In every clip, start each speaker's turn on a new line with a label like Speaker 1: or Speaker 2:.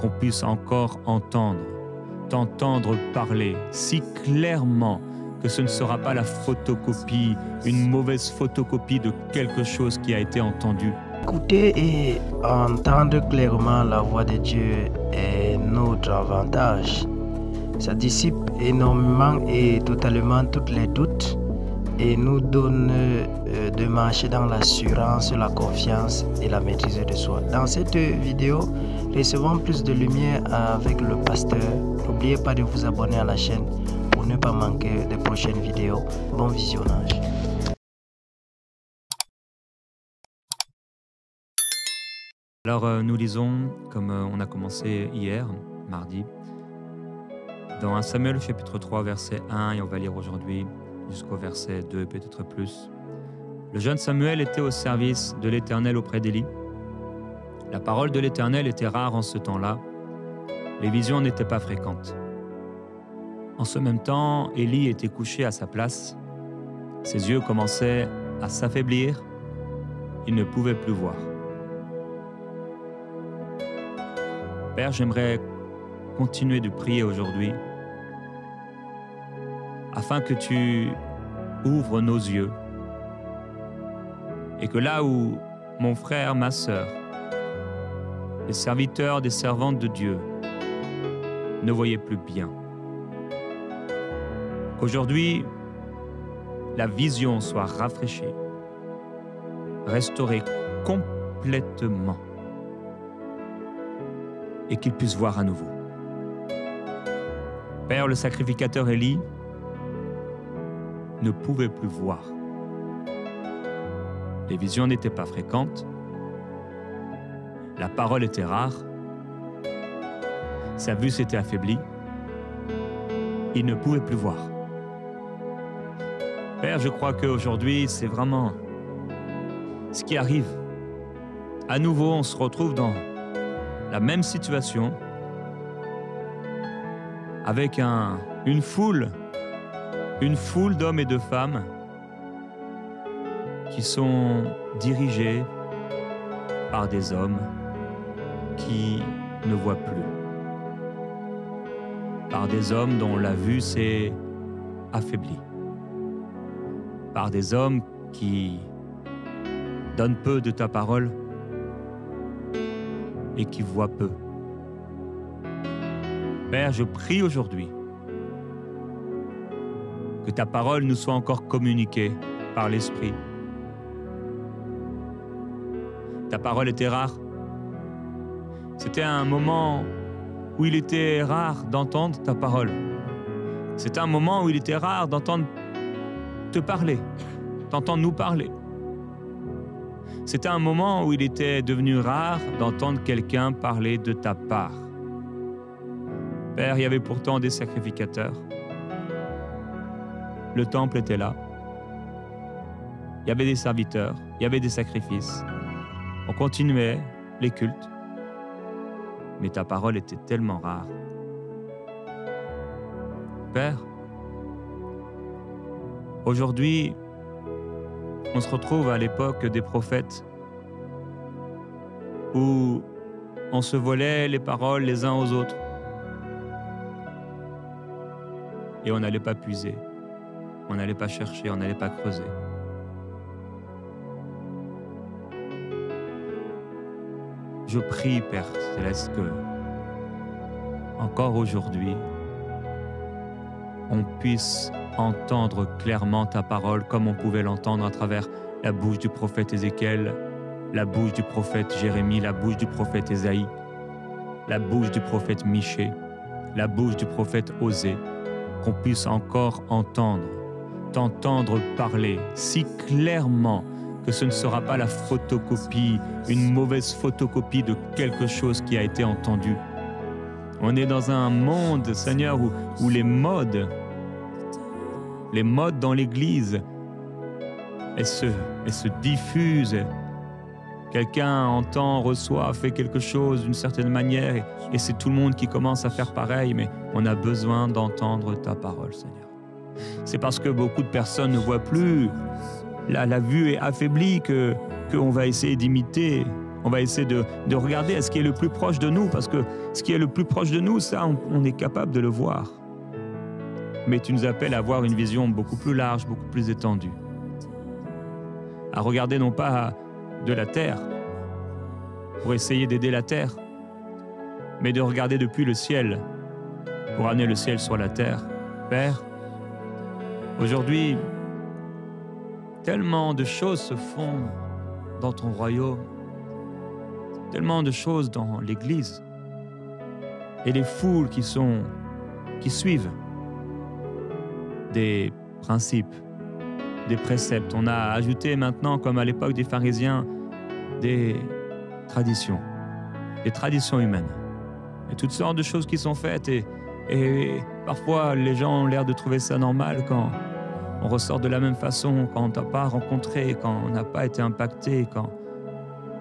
Speaker 1: qu'on puisse encore t'entendre parler si clairement que ce ne sera pas la photocopie, une mauvaise photocopie de quelque chose qui a été entendu.
Speaker 2: Écouter et entendre clairement la voix de Dieu est notre avantage. Ça dissipe énormément et totalement tous les doutes et nous donne de marcher dans l'assurance, la confiance et la maîtrise de soi. Dans cette vidéo, recevons plus de lumière avec le pasteur. N'oubliez pas de vous abonner à la chaîne pour ne pas manquer de prochaines vidéos. Bon visionnage.
Speaker 1: Alors nous lisons, comme on a commencé hier, mardi, dans 1 Samuel chapitre 3 verset 1 et on va lire aujourd'hui jusqu'au verset 2 peut-être plus. Le jeune Samuel était au service de l'Éternel auprès d'Élie. La parole de l'Éternel était rare en ce temps-là. Les visions n'étaient pas fréquentes. En ce même temps, Élie était couché à sa place. Ses yeux commençaient à s'affaiblir. Il ne pouvait plus voir. Père, j'aimerais continuer de prier aujourd'hui afin que tu ouvres nos yeux et que là où mon frère, ma sœur, les serviteurs, des servantes de Dieu ne voyaient plus bien, qu'aujourd'hui la vision soit rafraîchie, restaurée complètement et qu'ils puissent voir à nouveau. Père, le sacrificateur Élie ne pouvait plus voir. Les visions n'étaient pas fréquentes. La parole était rare. Sa vue s'était affaiblie. Il ne pouvait plus voir. Père, je crois qu'aujourd'hui, c'est vraiment ce qui arrive. À nouveau, on se retrouve dans la même situation avec une foule d'hommes et de femmes qui sont dirigés par des hommes qui ne voient plus, par des hommes dont la vue s'est affaiblie, par des hommes qui donnent peu de ta parole et qui voient peu. Père, je prie aujourd'hui que ta parole nous soit encore communiquée par l'Esprit. Ta parole était rare. C'était un moment où il était rare d'entendre ta parole. C'était un moment où il était rare d'entendre te parler, d'entendre nous parler. C'était un moment où il était devenu rare d'entendre quelqu'un parler de ta part. Père, il y avait pourtant des sacrificateurs. Le temple était là. Il y avait des serviteurs, il y avait des sacrifices. On continuait les cultes. Mais ta parole était tellement rare. Père, aujourd'hui, on se retrouve à l'époque des prophètes où on se volait les paroles les uns aux autres et on n'allait pas puiser, on n'allait pas chercher, on n'allait pas creuser. Je prie, Père Céleste, que encore aujourd'hui, on puisse entendre clairement ta parole comme on pouvait l'entendre à travers la bouche du prophète Ézéchiel, la bouche du prophète Jérémie, la bouche du prophète Ésaïe, la bouche du prophète Michée, la bouche du prophète Osée, qu'on puisse encore t'entendre parler si clairement que ce ne sera pas la photocopie, une mauvaise photocopie de quelque chose qui a été entendu. On est dans un monde, Seigneur, où les modes dans l'Église, elles se diffusent. Quelqu'un entend, reçoit, fait quelque chose d'une certaine manière et c'est tout le monde qui commence à faire pareil, mais on a besoin d'entendre ta parole, Seigneur. C'est parce que beaucoup de personnes ne voient plus, la vue est affaiblie qu'on va essayer d'imiter. On va essayer de regarder ce qui est le plus proche de nous, parce que ce qui est le plus proche de nous, ça, on est capable de le voir. Mais tu nous appelles à avoir une vision beaucoup plus large, beaucoup plus étendue. À regarder non pas de la terre, pour essayer d'aider la terre, mais de regarder depuis le ciel, pour amener le ciel sur la terre. Père, aujourd'hui, tellement de choses se font dans ton royaume, tellement de choses dans l'Église, et les foules qui suivent des principes, des préceptes. On a ajouté maintenant, comme à l'époque des pharisiens, des traditions humaines. Et toutes sortes de choses qui sont faites et parfois les gens ont l'air de trouver ça normal quand on ressort de la même façon, quand on t'a pas rencontré, quand on n'a pas été impacté, quand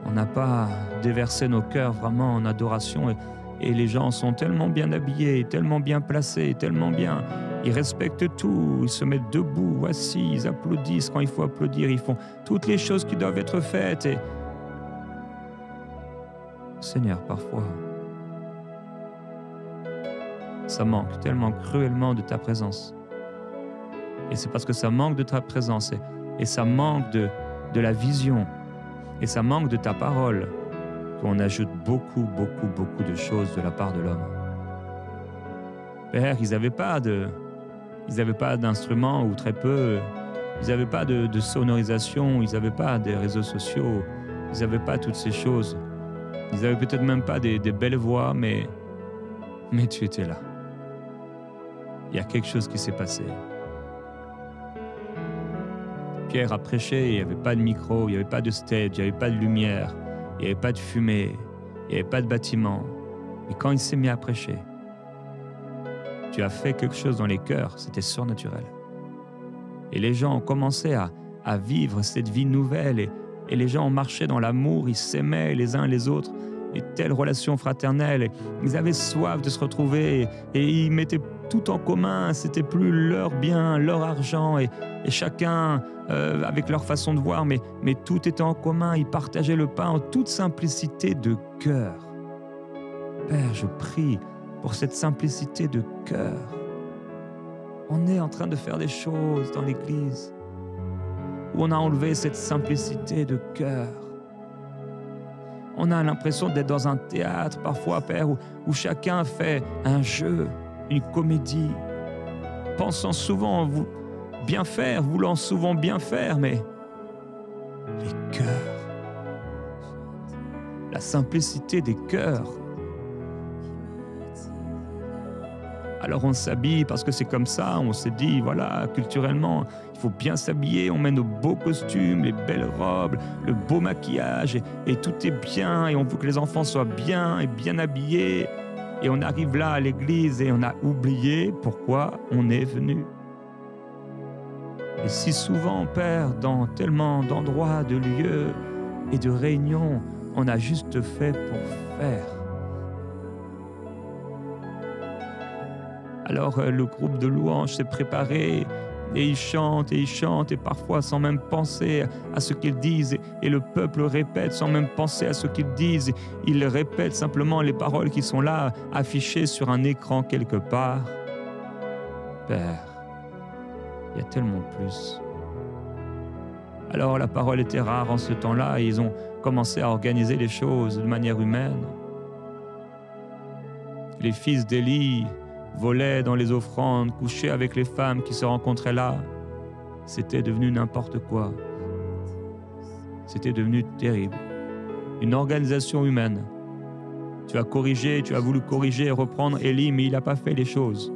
Speaker 1: on n'a pas déversé nos cœurs vraiment en adoration. Et les gens sont tellement bien habillés, tellement bien placés, tellement bien. Ils respectent tout, ils se mettent debout, assis, ils applaudissent quand il faut applaudir, ils font toutes les choses qui doivent être faites. Et Seigneur, parfois, ça manque tellement cruellement de ta présence. Et c'est parce que ça manque de ta présence et ça manque de la vision et ça manque de ta parole qu'on ajoute beaucoup de choses de la part de l'homme. Père, ils n'avaient pas d'instruments ou très peu, ils n'avaient pas de sonorisation, ils n'avaient pas des réseaux sociaux, ils n'avaient pas toutes ces choses. Ils n'avaient peut-être même pas des belles voix, mais tu étais là. Il y a quelque chose qui s'est passé. Pierre a prêché, il n'y avait pas de micro, il n'y avait pas de stage, il n'y avait pas de lumière, il n'y avait pas de fumée, il n'y avait pas de bâtiment. Et quand il s'est mis à prêcher, tu as fait quelque chose dans les cœurs, c'était surnaturel. Et les gens ont commencé à vivre cette vie nouvelle et les gens ont marché dans l'amour, ils s'aimaient les uns les autres, et telle relation fraternelle. Ils avaient soif de se retrouver et ils mettaient tout en commun, c'était plus leur bien, leur argent et chacun avec leur façon de voir, mais tout était en commun, ils partageaient le pain en toute simplicité de cœur. Père, je prie pour cette simplicité de cœur. On est en train de faire des choses dans l'Église où on a enlevé cette simplicité de cœur. On a l'impression d'être dans un théâtre parfois, Père, où chacun fait un jeu, une comédie, pensant souvent bien faire, voulant souvent bien faire, mais les cœurs, la simplicité des cœurs. Alors on s'habille parce que c'est comme ça, on s'est dit, voilà, culturellement, il faut bien s'habiller, on met nos beaux costumes, les belles robes, le beau maquillage, et tout est bien, et on veut que les enfants soient bien et bien habillés. Et on arrive là à l'église et on a oublié pourquoi on est venu. Et si souvent, Père, dans tellement d'endroits, de lieux et de réunions, on a juste fait pour faire. Alors le groupe de louanges s'est préparé et ils chantent et parfois sans même penser à ce qu'ils disent et le peuple répète sans même penser à ce qu'ils disent. Ils répètent simplement les paroles qui sont là, affichées sur un écran quelque part. Père, il y a tellement plus. Alors la parole était rare en ce temps-là et ils ont commencé à organiser les choses de manière humaine. Les fils d'Élie volaient dans les offrandes, couchaient avec les femmes qui se rencontraient là. C'était devenu n'importe quoi. C'était devenu terrible. Une organisation humaine. Tu as voulu corriger et reprendre Élie, mais il n'a pas fait les choses.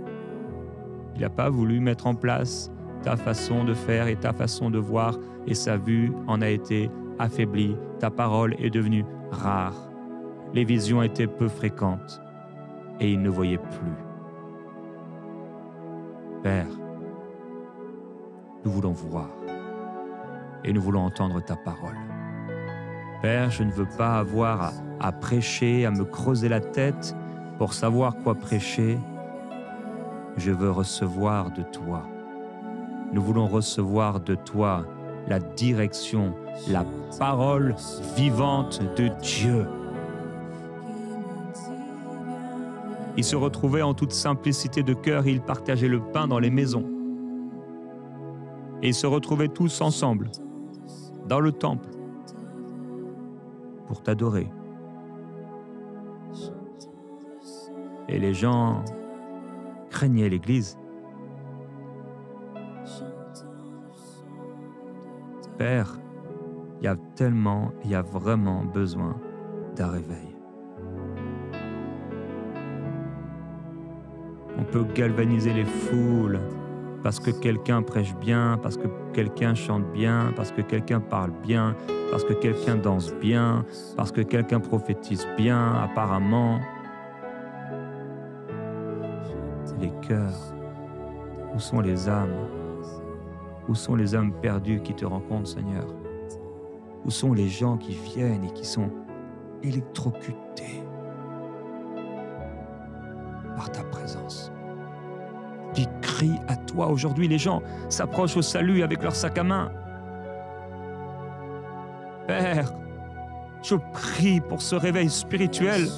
Speaker 1: Il n'a pas voulu mettre en place ta façon de faire et ta façon de voir, et sa vue en a été affaiblie. Ta parole est devenue rare. Les visions étaient peu fréquentes et il ne voyait plus. Père, nous voulons voir et nous voulons entendre ta parole. Père, je ne veux pas avoir à prêcher, à me creuser la tête pour savoir quoi prêcher. Je veux recevoir de toi. Nous voulons recevoir de toi la direction, la parole vivante de Dieu. Ils se retrouvaient en toute simplicité de cœur et ils partageaient le pain dans les maisons. Et ils se retrouvaient tous ensemble, dans le temple, pour t'adorer. Et les gens craignaient l'Église. Père, il y a vraiment besoin d'un réveil. On peut galvaniser les foules parce que quelqu'un prêche bien, parce que quelqu'un chante bien, parce que quelqu'un parle bien, parce que quelqu'un danse bien, parce que quelqu'un prophétise bien, apparemment. Les cœurs, où sont les âmes? Où sont les âmes perdues qui te rencontrent, Seigneur? Où sont les gens qui viennent et qui sont électrocutés par ta présence, qui crient à toi? Aujourd'hui, les gens s'approchent au salut avec leur sac à main. Père, je prie pour ce réveil spirituel.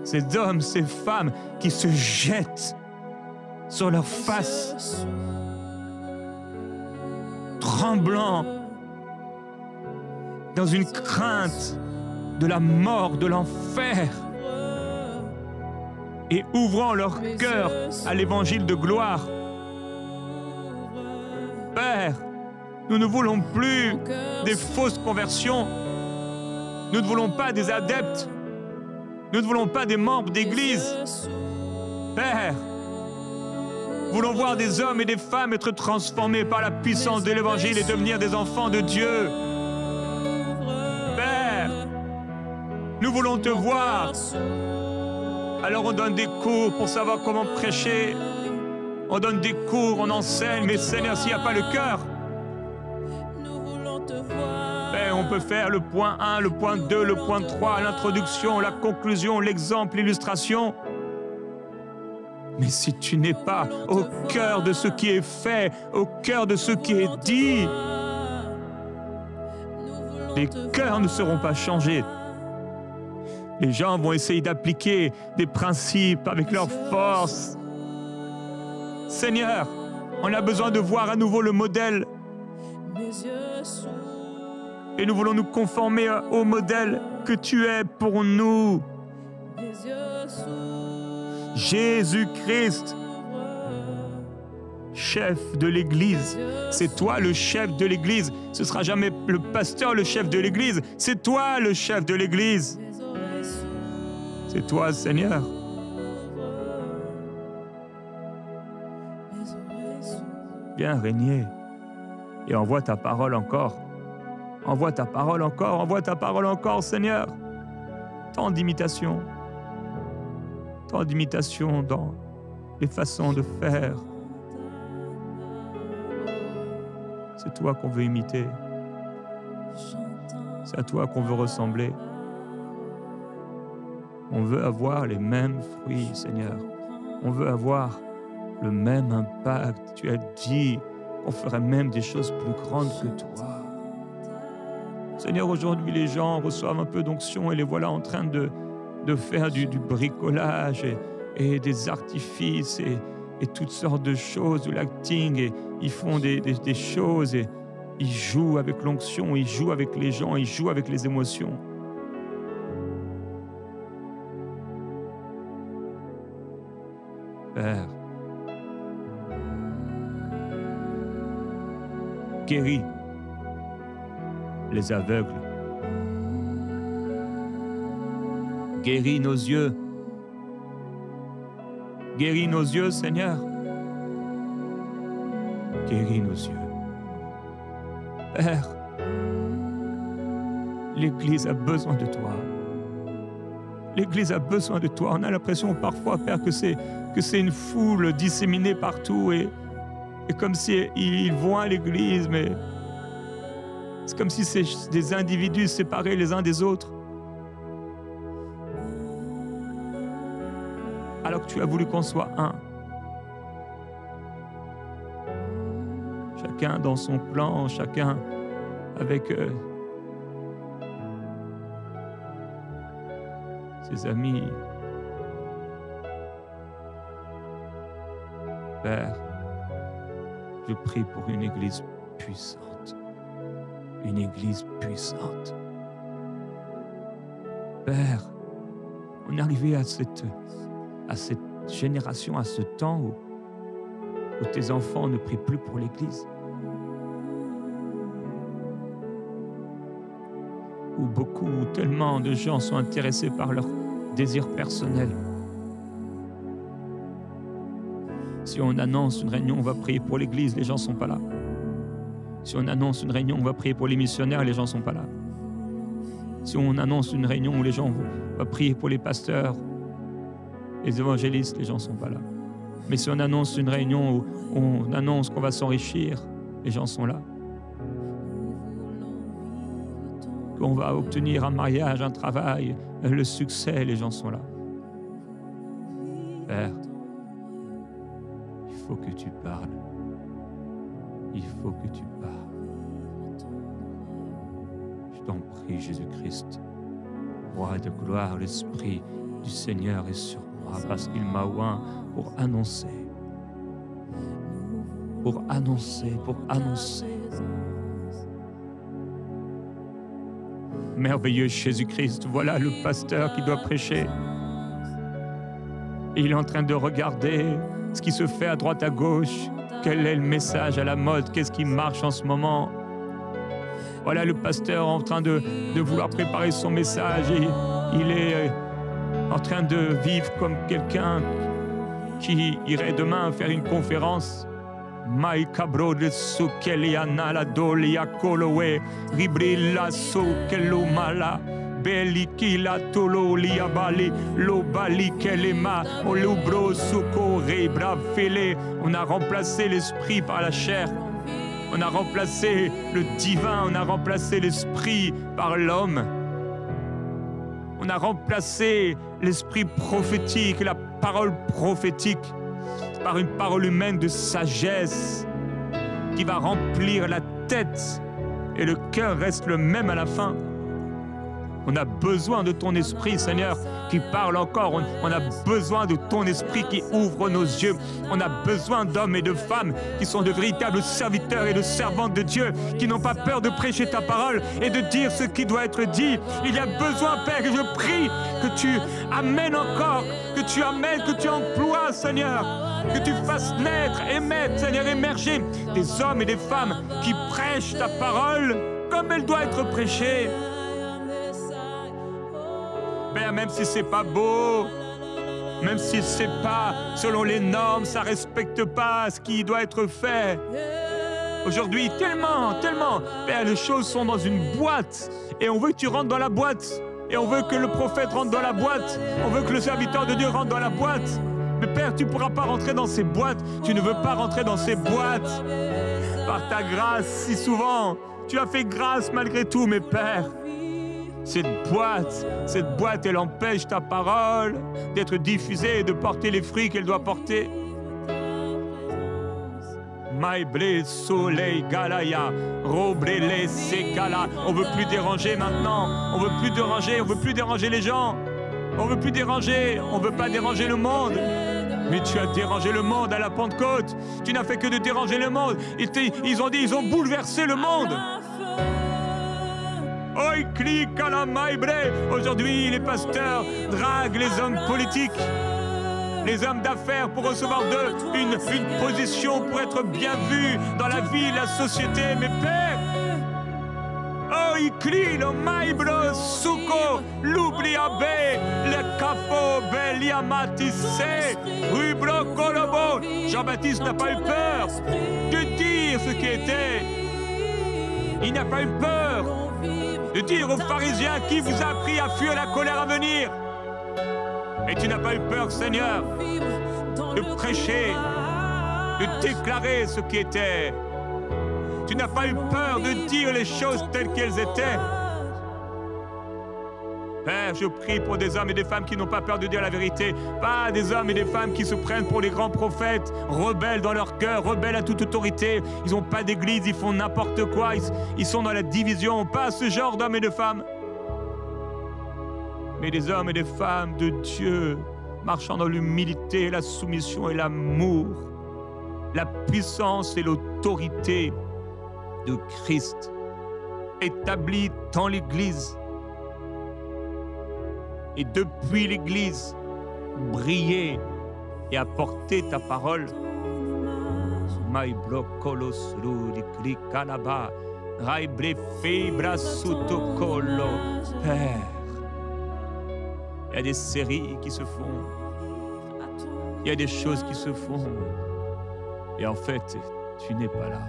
Speaker 1: Ces hommes, ces femmes qui se jettent sur leur face, tremblants, dans une crainte de la mort, de l'enfer, et ouvrant leur cœur à l'évangile de gloire. Père, nous ne voulons plus des fausses conversions. Nous ne voulons pas des adeptes. Nous ne voulons pas des membres d'église. Père, nous voulons voir des hommes et des femmes être transformés par la puissance de l'évangile et devenir des enfants de Dieu. Père, nous voulons te voir. Alors on donne des cours pour savoir comment prêcher. On donne des cours, on enseigne, mais Seigneur, s'il n'y a pas le cœur, Père, on peut faire le point 1, le point 2, le point 3, l'introduction, la conclusion, l'exemple, l'illustration. Mais si tu n'es pas au cœur de ce qui est fait, au cœur de ce qui est dit, les cœurs ne seront pas changés. Les gens vont essayer d'appliquer des principes avec leur force. Seigneur, on a besoin de voir à nouveau le modèle. Et nous voulons nous conformer au modèle que tu es pour nous. Jésus-Christ, chef de l'Église. C'est toi le chef de l'Église. Ce ne sera jamais le pasteur le chef de l'Église. C'est toi le chef de l'Église. C'est toi, Seigneur. Viens régner et envoie ta parole encore. Envoie ta parole encore, envoie ta parole encore, Seigneur. Tant d'imitations dans les façons de faire. C'est toi qu'on veut imiter. C'est à toi qu'on veut ressembler. On veut avoir les mêmes fruits, Seigneur. On veut avoir le même impact. Tu as dit qu'on ferait même des choses plus grandes que toi. Seigneur, aujourd'hui, les gens reçoivent un peu d'onction et les voilà en train de faire du bricolage et des artifices et toutes sortes de choses, du l'acting, et ils font des choses et ils jouent avec l'onction, ils jouent avec les gens, ils jouent avec les émotions. Père, guéris les aveugles. Guéris nos yeux. Guéris nos yeux, Seigneur. Guéris nos yeux. Père, l'Église a besoin de toi. L'Église a besoin de toi. On a l'impression parfois, Père, que c'est une foule disséminée partout et comme si ils vont à l'Église, mais c'est comme si c'est des individus séparés les uns des autres. Alors que tu as voulu qu'on soit un. chacun dans son clan, chacun avec ses amis. Père, je prie pour une Église puissante. Une Église puissante. Père, on est arrivé à cette génération, à ce temps où tes enfants ne prient plus pour l'Église. Où tellement de gens sont intéressés par leurs désirs personnels. Si on annonce une réunion, on va prier pour l'Église, les gens ne sont pas là. Si on annonce une réunion, on va prier pour les missionnaires, les gens ne sont pas là. Si on annonce une réunion où les gens vont prier pour les pasteurs, les évangélistes, les gens ne sont pas là. Mais si on annonce une réunion où on annonce qu'on va s'enrichir, les gens sont là. Qu'on va obtenir un mariage, un travail, le succès, les gens sont là. Père, il faut que tu parles. Il faut que tu parles. Je t'en prie, Jésus-Christ, Roi de gloire, l'Esprit du Seigneur est sur moi parce qu'il m'a oint pour annoncer. Pour annoncer. Merveilleux Jésus-Christ, voilà le pasteur qui doit prêcher. Et il est en train de regarder ce qui se fait à droite, à gauche. Quel est le message à la mode? Qu'est-ce qui marche en ce moment? Voilà le pasteur en train de vouloir préparer son message. Et il est en train de vivre comme quelqu'un qui irait demain faire une conférence. Mai cabro de sukeliana la dolia kolowe ribrilla sukelumala belikila tolo liabali lobali kelema olubro suko rebra fele. On a remplacé l'esprit par la chair. On a remplacé le divin, on a remplacé l'esprit par l'homme. On a remplacé l'esprit prophétique, la parole prophétique, par une parole humaine de sagesse qui va remplir la tête et le cœur reste le même à la fin. On a besoin de ton esprit, Seigneur, qui parle encore. On a besoin de ton esprit qui ouvre nos yeux. On a besoin d'hommes et de femmes qui sont de véritables serviteurs et de servantes de Dieu, qui n'ont pas peur de prêcher ta parole et de dire ce qui doit être dit. Il y a besoin, Père, et je prie que tu amènes encore, que tu amènes, que tu emploies, Seigneur, que tu fasses naître, émettre, Seigneur, émerger des hommes et des femmes qui prêchent ta parole comme elle doit être prêchée. Père, même si c'est pas beau, même si c'est pas selon les normes, ça respecte pas ce qui doit être fait. Aujourd'hui, tellement, Père, les choses sont dans une boîte et on veut que tu rentres dans la boîte. Et on veut que le prophète rentre dans la boîte. On veut que le serviteur de Dieu rentre dans la boîte. Mais Père, tu ne pourras pas rentrer dans ces boîtes. Tu ne veux pas rentrer dans ces boîtes. Par ta grâce, si souvent, tu as fait grâce malgré tout, mais Père, cette boîte, elle empêche ta parole d'être diffusée et de porter les fruits qu'elle doit porter. Maïblé, soleil, galaya, robrele, sekala. On veut plus déranger maintenant. On veut plus déranger les gens. On veut plus déranger. On veut pas déranger le monde. Mais tu as dérangé le monde à la Pentecôte. Tu n'as fait que de déranger le monde. Ils ont bouleversé le monde. Aujourd'hui, les pasteurs draguent les hommes politiques, les hommes d'affaires pour recevoir d'eux une position pour être bien vus dans la vie, la société. Mais Père, Jean-Baptiste n'a pas eu peur de dire ce qui était. Il n'a pas eu peur de dire aux pharisiens qui vous a appris à fuir la colère à venir. Et tu n'as pas eu peur, Seigneur, de prêcher, de déclarer ce qui était. Tu n'as pas eu peur de dire les choses telles qu'elles étaient. Père, je prie pour des hommes et des femmes qui n'ont pas peur de dire la vérité, pas des hommes et des femmes qui se prennent pour les grands prophètes, rebelles dans leur cœur, rebelles à toute autorité. Ils n'ont pas d'église, ils font n'importe quoi, ils sont dans la division, pas ce genre d'hommes et de femmes. Mais des hommes et des femmes de Dieu, marchant dans l'humilité, la soumission et l'amour, la puissance et l'autorité de Christ, établis dans l'Église. Et depuis l'Église, briller et apporter ta parole. Père, il y a des séries qui se font, il y a des choses qui se font, et en fait, tu n'es pas là.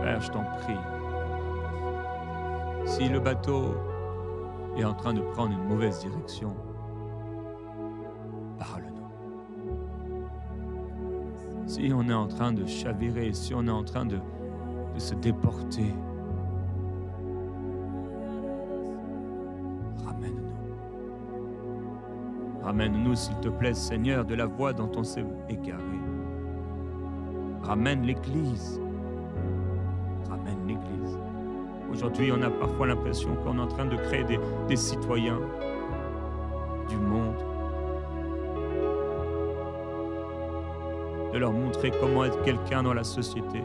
Speaker 1: Père, je t'en prie, si le bateau est en train de prendre une mauvaise direction, parle-nous. Si on est en train de chavirer, si on est en train de se déporter, ramène-nous. Ramène-nous, s'il te plaît, Seigneur, de la voie dont on s'est égaré. Ramène l'Église. Ramène l'Église. Aujourd'hui, on a parfois l'impression qu'on est en train de créer des citoyens du monde, de leur montrer comment être quelqu'un dans la société,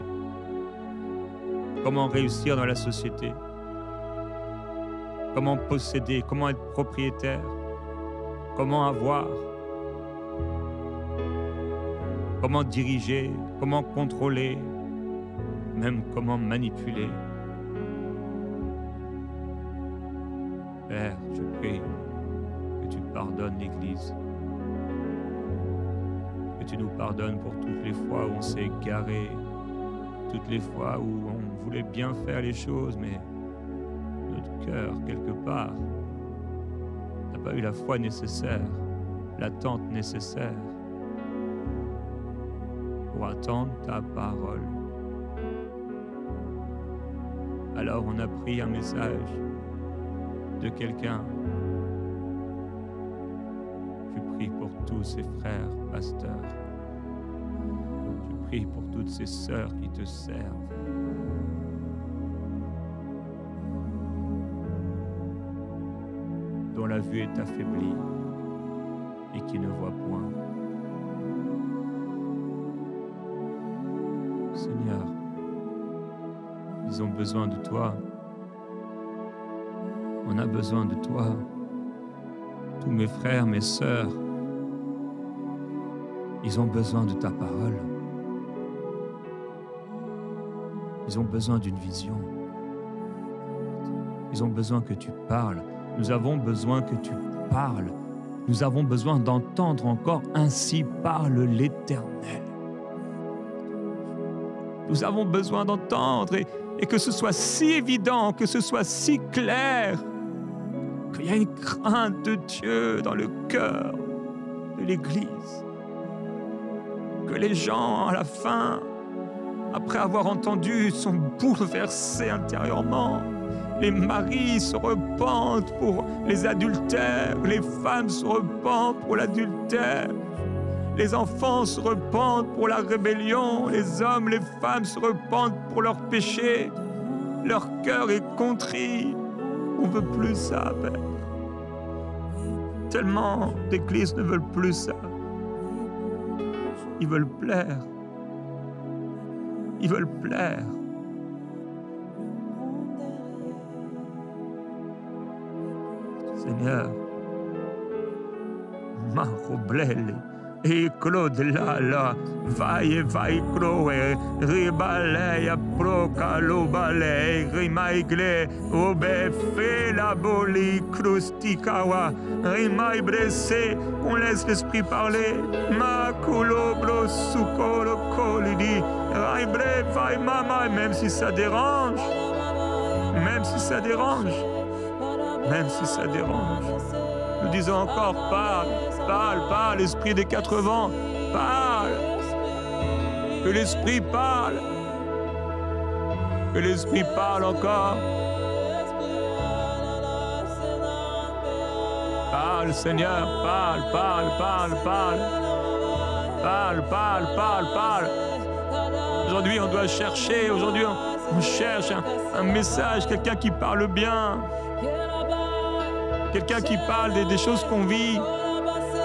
Speaker 1: comment réussir dans la société, comment posséder, comment être propriétaire, comment avoir, comment diriger, comment contrôler, même comment manipuler. Père, je prie que tu pardonnes l'Église, que tu nous pardonnes pour toutes les fois où on s'est égaré, toutes les fois où on voulait bien faire les choses, mais notre cœur, quelque part, n'a pas eu la foi nécessaire, l'attente nécessaire pour attendre ta parole. Alors on a pris un message de quelqu'un. Je prie pour tous ces frères pasteurs. Je prie pour toutes ces sœurs qui te servent. Dont la vue est affaiblie et qui ne voient point. Seigneur, ils ont besoin de toi. On a besoin de toi. Tous mes frères, mes sœurs, ils ont besoin de ta parole. Ils ont besoin d'une vision. Ils ont besoin que tu parles. Nous avons besoin que tu parles. Nous avons besoin d'entendre encore « Ainsi parle l'Éternel ». Nous avons besoin d'entendre et que ce soit si évident, que ce soit si clair, qu'il y a une crainte de Dieu dans le cœur de l'Église. Que les gens, à la fin, après avoir entendu, sont bouleversés intérieurement. Les maris se repentent pour les adultères, les femmes se repentent pour l'adultère, les enfants se repentent pour la rébellion, les hommes, les femmes se repentent pour leurs péchés. Leur cœur est contrit. On ne veut plus ça, Père. Tellement d'églises ne veulent plus ça. Ils veulent plaire. Ils veulent plaire. Seigneur, Maroblele, et Claude là, vai croe, ribaleia proca lobale, rimaigle, obe fe la boli, crustikawa, rimai bressé, on laisse l'esprit parler, ma colobro sucolo colidi, raibre vai mama, même si ça dérange, même si ça dérange. Même si ça dérange. Nous disons encore, parle, parle, parle, l'esprit des quatre vents, parle. Que l'esprit parle. Que l'Esprit parle encore. Parle, Seigneur, parle, parle, parle, parle. Parle, parle, parle, parle. Aujourd'hui, on doit chercher. Aujourd'hui, on cherche un message, quelqu'un qui parle bien. Quelqu'un qui parle des choses qu'on vit,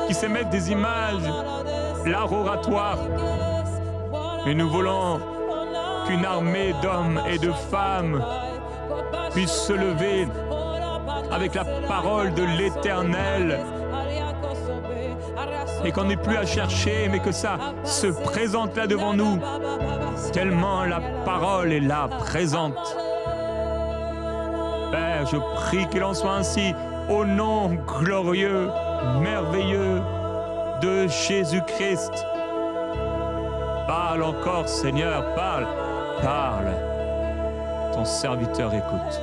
Speaker 1: qui sait mettre des images, l'art oratoire. Et nous voulons qu'une armée d'hommes et de femmes puisse se lever avec la parole de l'Éternel. Et qu'on n'ait plus à chercher, mais que ça se présente là devant nous, tellement la parole est là, présente. Père, je prie qu'il en soit ainsi, au nom glorieux, merveilleux de Jésus-Christ. Parle encore, Seigneur, parle, parle. Ton serviteur écoute.